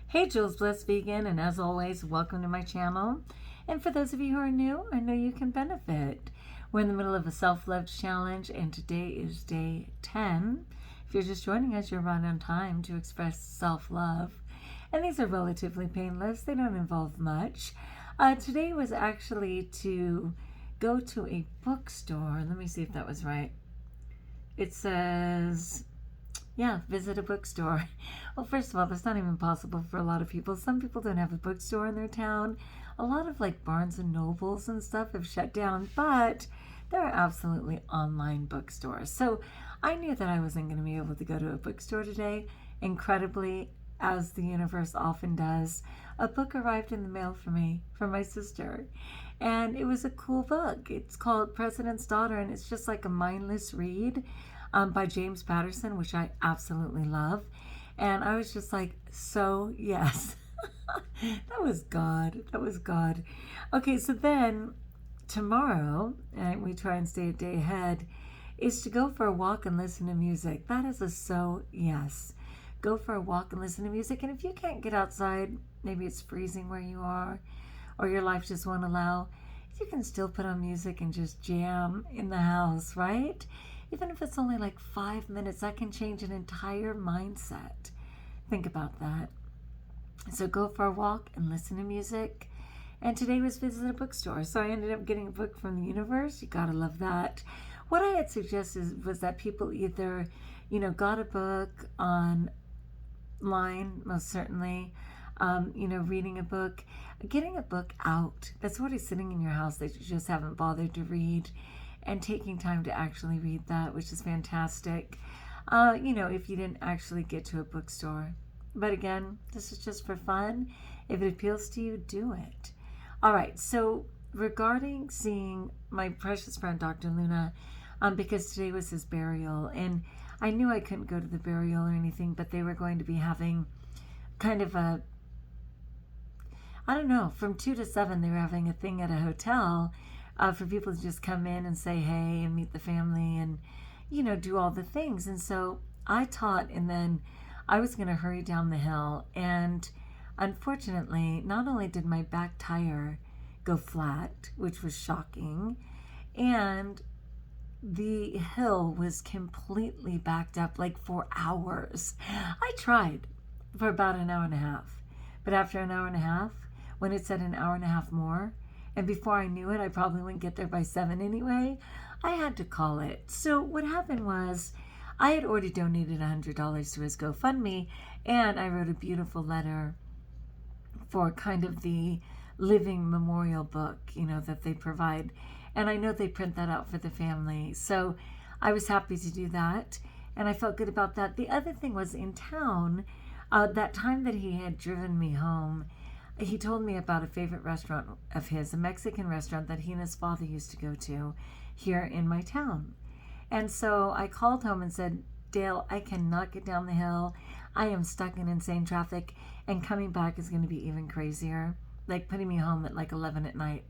Hey, Jules Blessed Vegan, and as always, welcome to my channel. And for those of you who are new, I know you can benefit. We're in the middle of a self-love challenge, and today is day 10. If you're just joining us, you're right on time to express self-love. And these are relatively painless. They don't involve much. Today was actually to go to a bookstore. Let me see if that was right. It says... yeah, visit a bookstore. Well, first of all, that's not even possible for a lot of people. Some people don't have a bookstore in their town. A lot of like Barnes and Nobles and stuff have shut down, but there are absolutely online bookstores. So I knew that I wasn't going to be able to go to a bookstore today. Incredibly, as the universe often does, a book arrived in the mail for me from my sister. And it was a cool book. It's called President's Daughter, and it's just like a mindless read. By James Patterson, which I absolutely love. And I was just like, so yes. That was God. That was God. Okay, so then tomorrow, and we try and stay a day ahead, is to go for a walk and listen to music. That is a so yes. Go for a walk and listen to music. And if you can't get outside, maybe it's freezing where you are, or your life just won't allow, you can still put on music and just jam in the house, right? Even if it's only like 5 minutes, that can change an entire mindset. Think about that. So go for a walk and listen to music. And today was visit a bookstore. So I ended up getting a book from the universe. You gotta love that. What I had suggested was that people either, got a book online, most certainly, reading a book, getting a book out. That's what is sitting in your house that you just haven't bothered to read, and taking time to actually read that, which is fantastic, if you didn't actually get to a bookstore. But again, this is just for fun. If it appeals to you, do it. All right, so regarding seeing my precious friend, Dr. Luna, because today was his burial, and I knew I couldn't go to the burial or anything, but they were going to be having kind of a, I don't know, from 2 to 7, they were having a thing at a hotel for people to just come in and say hey and meet the family and, do all the things. And so I taught, and then I was going to hurry down the hill. And unfortunately, not only did my back tire go flat, which was shocking, and the hill was completely backed up like for hours. I tried for about an hour and a half. But after an hour and a half, when it said an hour and a half more, and before I knew it, I probably wouldn't get there by 7 anyway, I had to call it. So what happened was, I had already donated $100 to his GoFundMe, and I wrote a beautiful letter for kind of the living memorial book, that they provide. And I know they print that out for the family. So I was happy to do that, and I felt good about that. The other thing was, in town, that time that he had driven me home, he told me about a favorite restaurant of his, a Mexican restaurant that he and his father used to go to here in my town. And so I called home and said, Dale, I cannot get down the hill. I am stuck in insane traffic, and coming back is going to be even crazier, like putting me home at like 11 at night.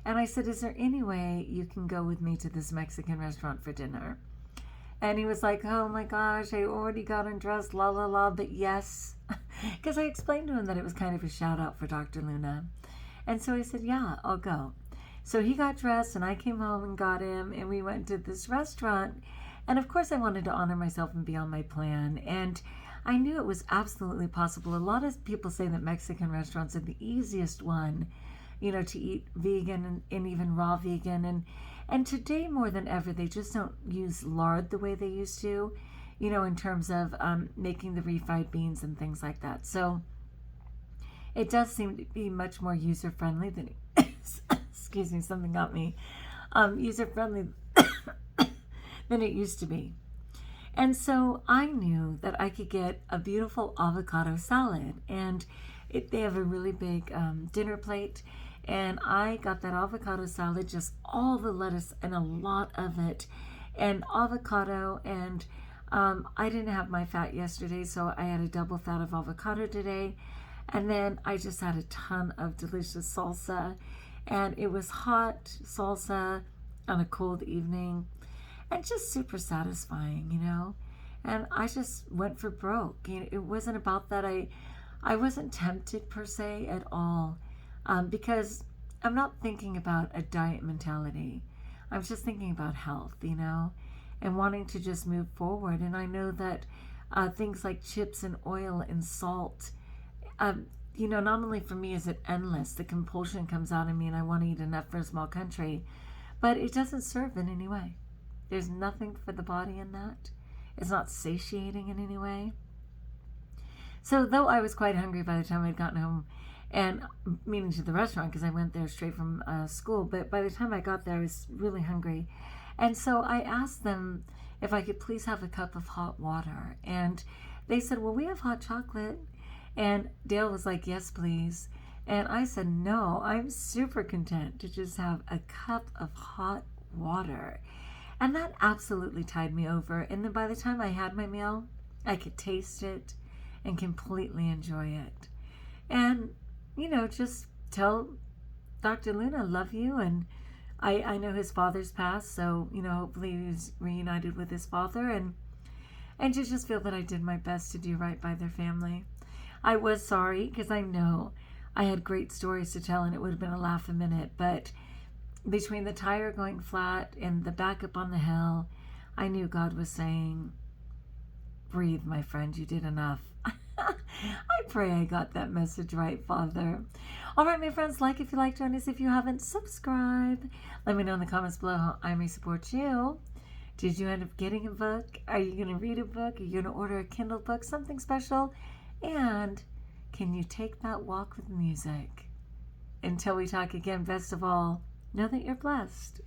And I said, is there any way you can go with me to this Mexican restaurant for dinner? And he was like, oh my gosh, I already got undressed, la la la, but yes. Because I explained to him that it was kind of a shout out for Dr. Luna. And so he said, yeah, I'll go. So he got dressed, and I came home and got him, and we went to this restaurant. And of course I wanted to honor myself and be on my plan. And I knew it was absolutely possible. A lot of people say that Mexican restaurants are the easiest one, to eat vegan and even raw vegan. And today more than ever, they just don't use lard the way they used to, in terms of making the refried beans and things like that. So it does seem to be much more user-friendly than, excuse me, something got me, user-friendly than it used to be. And so I knew that I could get a beautiful avocado salad, and they have a really big dinner plate. And I got that avocado salad, just all the lettuce and a lot of it, and avocado. And I didn't have my fat yesterday, so I had a double fat of avocado today. And then I just had a ton of delicious salsa, and it was hot salsa on a cold evening, and just super satisfying, And I just went for broke. It wasn't about that. I wasn't tempted per se at all, because I'm not thinking about a diet mentality. I'm just thinking about health, and wanting to just move forward. And I know that things like chips and oil and salt, not only for me is it endless, the compulsion comes out of me and I want to eat enough for a small country, but it doesn't serve in any way. There's nothing for the body in that. It's not satiating in any way. So though I was quite hungry by the time I'd gotten home, and meaning to the restaurant because I went there straight from school, but by the time I got there I was really hungry. And so I asked them if I could please have a cup of hot water. And they said, well, we have hot chocolate. And Dale was like, yes, please. And I said, no, I'm super content to just have a cup of hot water. And that absolutely tied me over. And then by the time I had my meal, I could taste it and completely enjoy it. And, just tell Dr. Luna, love you. And I know his father's passed, so, hopefully he's reunited with his father. And to just feel that I did my best to do right by their family. I was sorry because I know I had great stories to tell and it would have been a laugh a minute. But between the tire going flat and the backup on the hill, I knew God was saying, breathe, my friend, you did enough. I pray I got that message right, Father. All right, my friends, like if you like, join us if you haven't, subscribe. Let me know in the comments below how I may support you. Did you end up getting a book? Are you going to read a book? Are you going to order a Kindle book? Something special? And can you take that walk with music? Until we talk again, best of all, know that you're blessed.